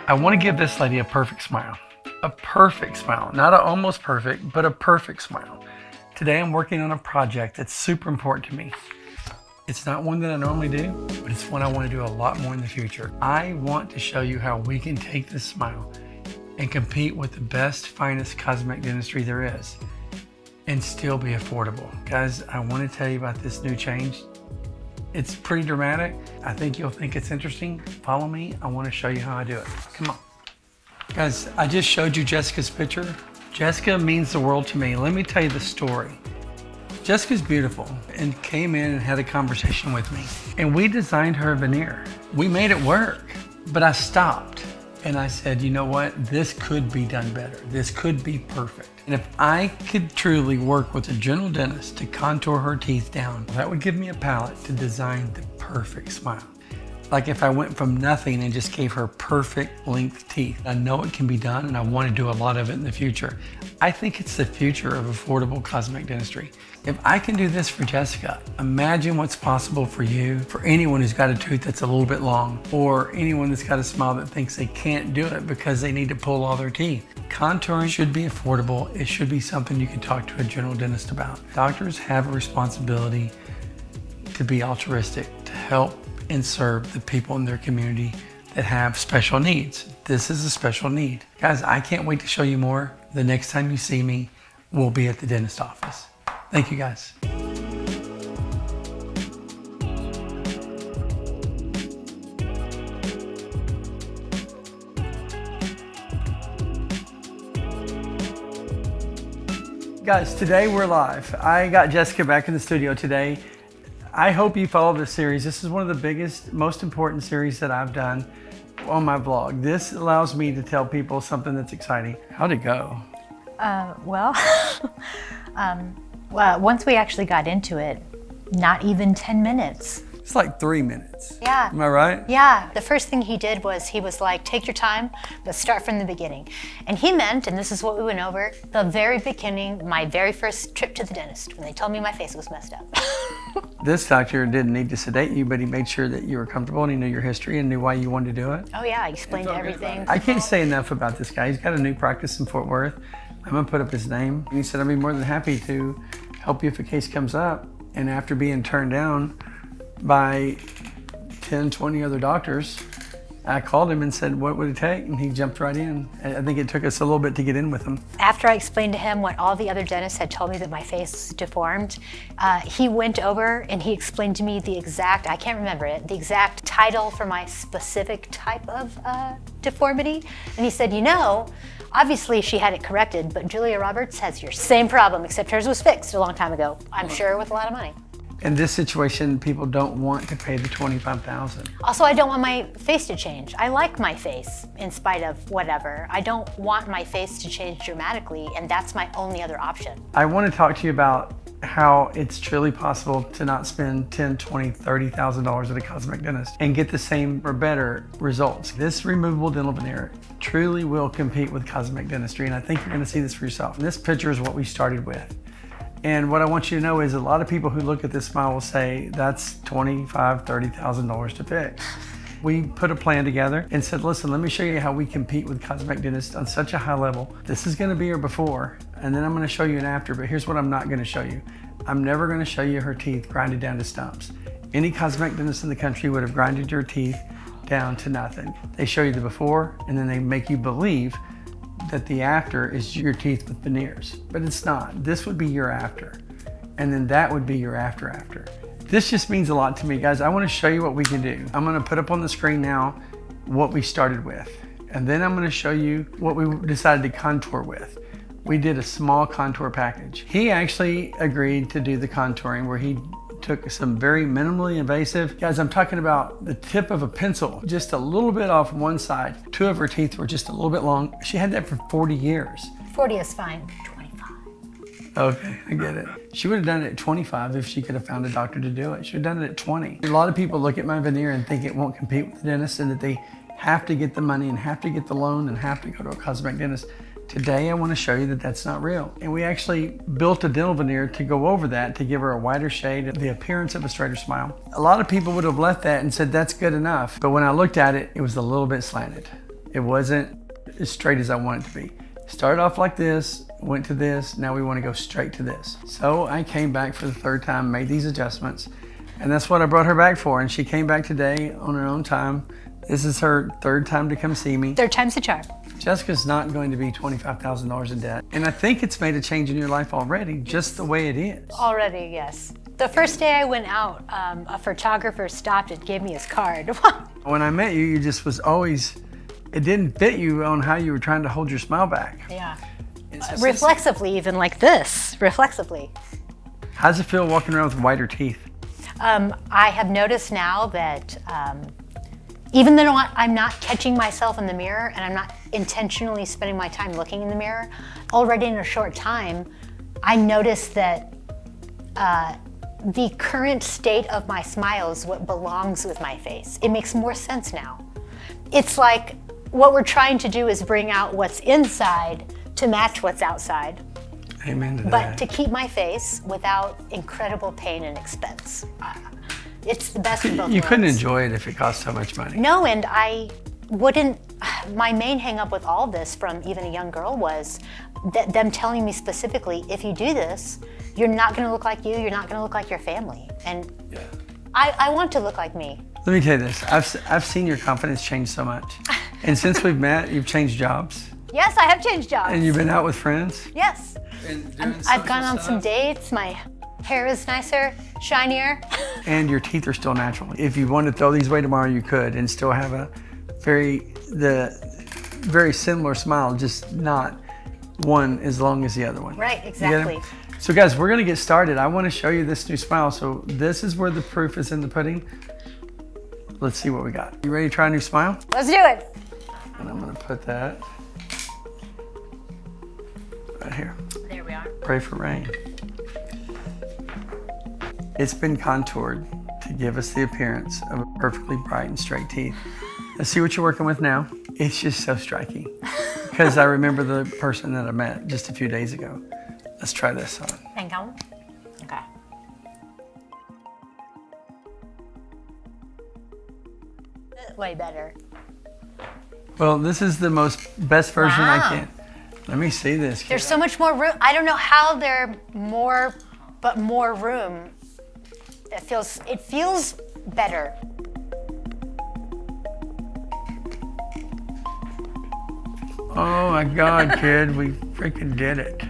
I want to give this lady a perfect smile. A perfect smile. Not an almost perfect, but a perfect smile. Today I'm working on a project that's super important to me. It's not one that I normally do, but it's one I want to do a lot more in the future. I want to show you how we can take this smile and compete with the best, finest cosmetic dentistry there is and still be affordable. Guys, I want to tell you about this new change. It's pretty dramatic. I think you'll think it's interesting. Follow me. I want to show you how I do it. Come on. Guys, I just showed you Jessica's picture. Jessica means the world to me. Let me tell you the story. Jessica's beautiful and came in and had a conversation with me. And we designed her a veneer. We made it work, but I stopped. And I said, you know what? This could be done better. This could be perfect. And if I could truly work with a general dentist to contour her teeth down, that would give me a palette to design the perfect smile. Like if I went from nothing and just gave her perfect length teeth. I know it can be done and I want to do a lot of it in the future. I think it's the future of affordable cosmetic dentistry. If I can do this for Jessica, imagine what's possible for you, for anyone who's got a tooth that's a little bit long, or anyone that's got a smile that thinks they can't do it because they need to pull all their teeth. Contouring should be affordable. It should be something you can talk to a general dentist about. Doctors have a responsibility to be altruistic, to help and serve the people in their community that have special needs. This is a special need. Guys, I can't wait to show you more. The next time you see me, we'll be at the dentist office. Thank you, guys. Guys, today we're live. I got Jessica back in the studio today. I hope you follow this series. This is one of the biggest, most important series that I've done on my vlog. This allows me to tell people something that's exciting. How'd it go? Well, once we actually got into it, not even 10 minutes. It's like 3 minutes. Yeah. Am I right? Yeah. The first thing he did was he was like, take your time, but start from the beginning. And he meant, and this is what we went over, the very beginning, my very first trip to the dentist, when they told me my face was messed up. This doctor didn't need to sedate you, but he made sure that you were comfortable and he knew your history and knew why you wanted to do it. Oh yeah, I explained everything. I can't say enough about this guy. He's got a new practice in Fort Worth. I'm gonna put up his name. And he said, I'd be more than happy to help you if a case comes up. And after being turned down by 10, 20 other doctors, I called him and said, what would it take? And he jumped right in. I think it took us a little bit to get in with him. After I explained to him what all the other dentists had told me that my face was deformed, he went over and he explained to me the exact, I can't remember it, the exact title for my specific type of deformity. And he said, you know, obviously she had it corrected, but Julia Roberts has your same problem, except hers was fixed a long time ago. I'm sure with a lot of money. In this situation, people don't want to pay the $25,000. Also, I don't want my face to change. I like my face in spite of whatever. I don't want my face to change dramatically, and that's my only other option. I want to talk to you about how it's truly possible to not spend $10,000, $20,000, $30,000 at a cosmetic dentist and get the same or better results. This removable dental veneer truly will compete with cosmetic dentistry, and I think you're going to see this for yourself. And this picture is what we started with. And what I want you to know is a lot of people who look at this smile will say, that's $25,000, $30,000 to fix. We put a plan together and said, listen, let me show you how we compete with cosmetic dentists on such a high level. This is gonna be your before, and then I'm gonna show you an after, but here's what I'm not gonna show you. I'm never gonna show you her teeth grinded down to stumps. Any cosmetic dentist in the country would have grinded your teeth down to nothing. They show you the before, and then they make you believe that the after is your teeth with veneers, but it's not. This would be your after, and then that would be your after. This just means a lot to me, guys. I want to show you what we can do. I'm going to put up on the screen now what we started with, and then I'm going to show you what we decided to contour with. We did a small contour package. He actually agreed to do the contouring where he took some very minimally invasive. Guys, I'm talking about the tip of a pencil, just a little bit off one side. Two of her teeth were just a little bit long. She had that for 40 years. 40 is fine, 25. Okay, I get it. She would have done it at 25 if she could have found a doctor to do it. She would have done it at 20. A lot of people look at my veneer and think it won't compete with the dentist and that they have to get the money and have to get the loan and have to go to a cosmetic dentist. Today, I want to show you that that's not real. And we actually built a dental veneer to go over that, to give her a wider shade, the appearance of a straighter smile. A lot of people would have left that and said, that's good enough. But when I looked at it, it was a little bit slanted. It wasn't as straight as I wanted it to be. Started off like this, went to this, now we want to go straight to this. So I came back for the third time, made these adjustments, and that's what I brought her back for. And she came back today on her own time. This is her third time to come see me. Third time's the charm. Jessica's not going to be $25,000 in debt. And I think it's made a change in your life already, just the way it is. Already, yes. The first day I went out, a photographer stopped and gave me his card. When I met you, you just was always, it didn't fit you on how you were trying to hold your smile back. Yeah. Reflexively, even like this, reflexively. How does it feel walking around with whiter teeth? I have noticed now that even though I'm not catching myself in the mirror and I'm not intentionally spending my time looking in the mirror, already in a short time, I noticed that the current state of my smile is what belongs with my face. It makes more sense now. It's like what we're trying to do is bring out what's inside to match what's outside. Amen to that. But to keep my face without incredible pain and expense. It's the best of both worlds. You couldn't enjoy it if it cost so much money. No, and I wouldn't. My main hang up with all this from even a young girl was them telling me specifically, if you do this, you're not gonna look like you, you're not gonna look like your family. And yeah. I want to look like me. Let me tell you this, I've seen your confidence change so much. And since we've met, you've changed jobs. Yes, I have changed jobs. And you've been out with friends. Yes. I've gone on some dates, my hair is nicer, shinier. And your teeth are still natural. If you wanted to throw these away tomorrow, you could and still have a very similar smile, just not one as long as the other one. Right, exactly. So guys, we're gonna get started. I wanna show you this new smile. So this is where the proof is in the pudding. Let's see what we got. You ready to try a new smile? Let's do it. And I'm gonna put that right here. There we are. Pray for rain. It's been contoured to give us the appearance of a perfectly bright and straight teeth. Let's see what you're working with now. It's just so striking because I remember the person that I met just a few days ago. Let's try this on. Hang on. Okay. Way better. Well, this is the best version I can. Let me see this. There's so much more room. I don't know how there more room. It feels better. Oh my God, kid, we freaking did it.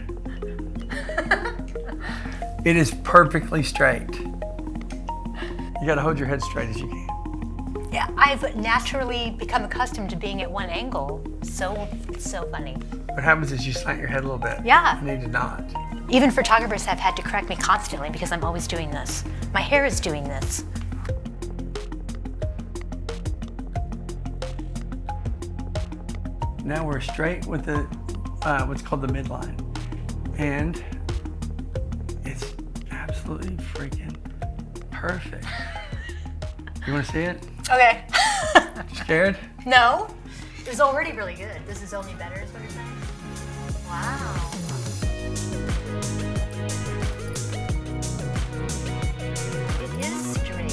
It is perfectly straight. You gotta hold your head straight as you can. Yeah, I've naturally become accustomed to being at one angle. So funny. What happens is you slant your head a little bit. Yeah. You need to not. Even photographers have had to correct me constantly because I'm always doing this. My hair is doing this. Now we're straight with the what's called the midline, and it's absolutely freaking perfect. You want to see it? Okay. Scared? No. It was already really good. This is only better, is what you're saying? Wow. It is straight.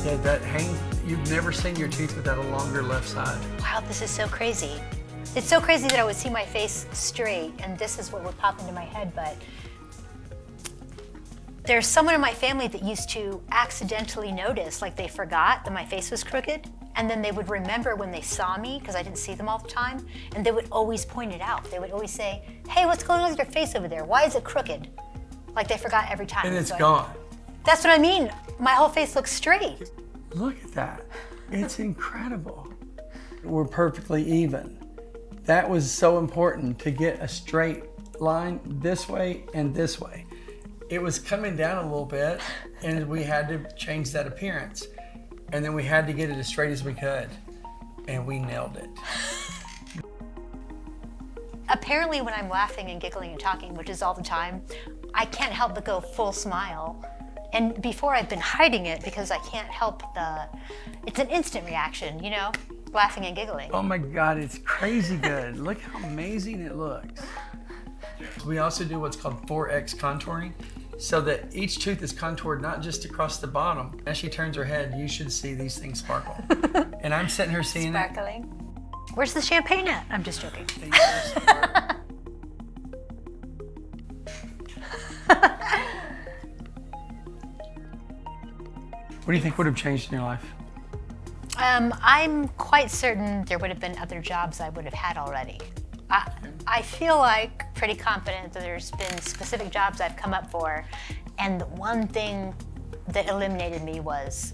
Yeah, that hang. You've never seen your teeth without a longer left side. Wow, this is so crazy. It's so crazy that I would see my face straight and this is what would pop into my head, but there's someone in my family that used to accidentally notice, like they forgot that my face was crooked, and then they would remember when they saw me, because I didn't see them all the time, and they would always point it out. They would always say, hey, what's going on with your face over there? Why is it crooked? Like they forgot every time. And it's gone. That's what I mean. My whole face looks straight. Look at that. It's incredible. We're perfectly even. That was so important to get a straight line this way and this way. It was coming down a little bit and we had to change that appearance. And then we had to get it as straight as we could. And we nailed it. Apparently when I'm laughing and giggling and talking, which is all the time, I can't help but go full smile. And before I've been hiding it because I can't help it's an instant reaction, you know, laughing and giggling. Oh my God, it's crazy good. Look how amazing it looks. We also do what's called 4X contouring, so that each tooth is contoured not just across the bottom. As she turns her head, you should see these things sparkle. And I'm sitting here seeing Sparkling. Where's the champagne at? I'm just joking. What do you think would have changed in your life? I'm quite certain there would have been other jobs I would have had already. I feel like pretty confident that there's been specific jobs I've come up for, and the one thing that eliminated me was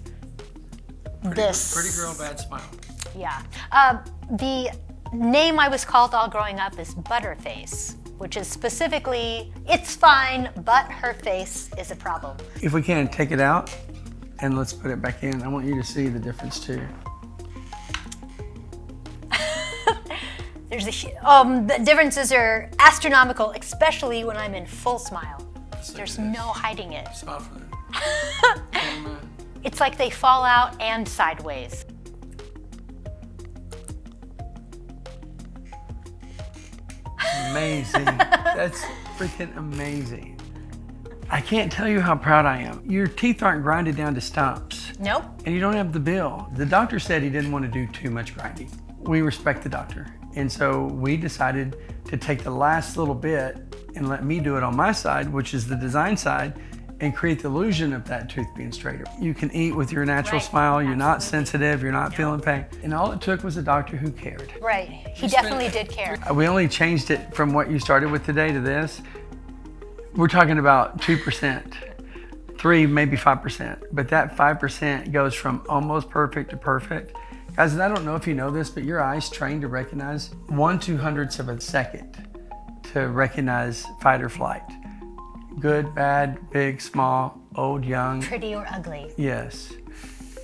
this. Pretty girl, bad smile. Yeah. The name I was called all growing up is Butterface, which is specifically, it's fine, but her face is a problem. If we can, take it out and let's put it back in. I want you to see the difference too. The differences are astronomical, especially when I'm in full smile. There's no hiding it. Smile for them. It's like they fall out and sideways. Amazing. That's freaking amazing. I can't tell you how proud I am. Your teeth aren't grinded down to stumps. Nope. And you don't have the bill. The doctor said he didn't want to do too much grinding. We respect the doctor. And so we decided to take the last little bit and let me do it on my side, which is the design side, and create the illusion of that tooth being straighter. You can eat with your natural smile. You're not sensitive. You're not feeling pain. And all it took was a doctor who cared. Right. He definitely did care. We only changed it from what you started with today to this. We're talking about 2%, 3, maybe 5%. But that 5% goes from almost perfect to perfect. Guys, and I don't know if you know this, but your eyes train to recognize 1/200th of a second to recognize fight or flight. Good, bad, big, small, old, young. Pretty or ugly. Yes.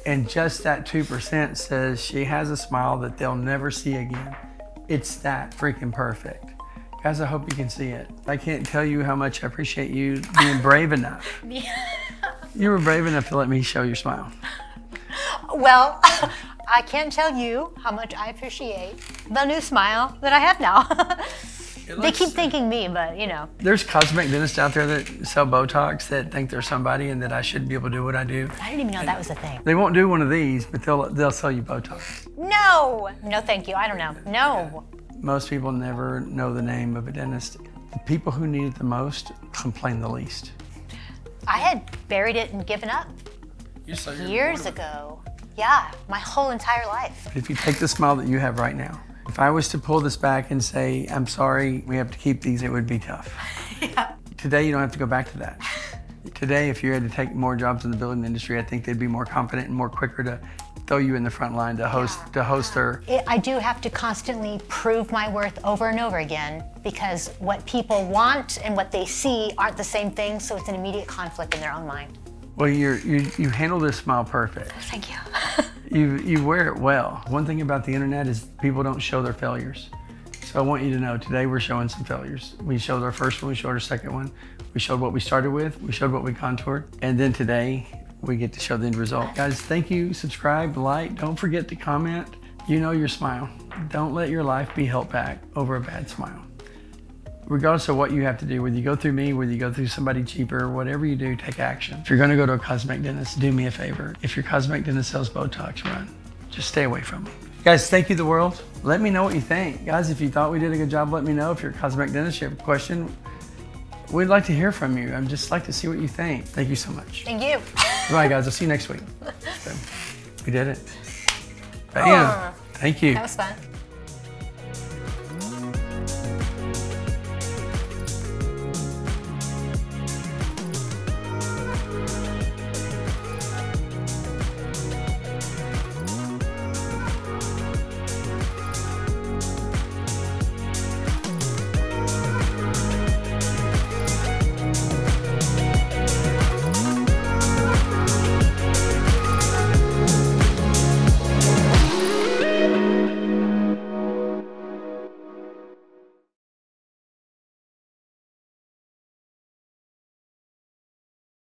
And just that 2% says she has a smile that they'll never see again. It's that freaking perfect. Guys, I hope you can see it. I can't tell you how much I appreciate you being brave enough. You were brave enough to let me show your smile. Well, I can't tell you how much I appreciate the new smile that I have now. They keep thinking me, but you know. There's cosmetic dentists out there that sell Botox that think they're somebody and that I should be able to do what I do. I didn't even know that was a thing. They won't do one of these, but they'll sell you Botox. No, no thank you, I don't know, no. Most people never know the name of a dentist. The people who need it the most complain the least. I had buried it and given up years ago. Yeah, my whole entire life. If you take the smile that you have right now, if I was to pull this back and say, I'm sorry, we have to keep these, it would be tough. Yeah. Today, you don't have to go back to that. Today, if you had to take more jobs in the building industry, I think they'd be more confident and more quicker to throw you in the front line to host her. I do have to constantly prove my worth over and over again because what people want and what they see aren't the same thing, so it's an immediate conflict in their own mind. Well, you handle this smile perfect. Thank you. You wear it well. One thing about the internet is people don't show their failures. So I want you to know today we're showing some failures. We showed our first one, we showed our second one. We showed what we started with, we showed what we contoured. And then today we get to show the end result. Guys, thank you, subscribe, like, don't forget to comment. You know your smile. Don't let your life be held back over a bad smile. Regardless of what you have to do, whether you go through me, whether you go through somebody cheaper, whatever you do, take action. If you're gonna go to a cosmetic dentist, do me a favor. If your cosmetic dentist sells Botox, run. Just stay away from them. Guys, thank you the world. Let me know what you think. Guys, if you thought we did a good job, let me know. If you're a cosmetic dentist, you have a question, we'd like to hear from you. I'd just like to see what you think. Thank you so much. Thank you. Bye guys, I'll see you next week. We did it. Bam. Thank you. That was fun.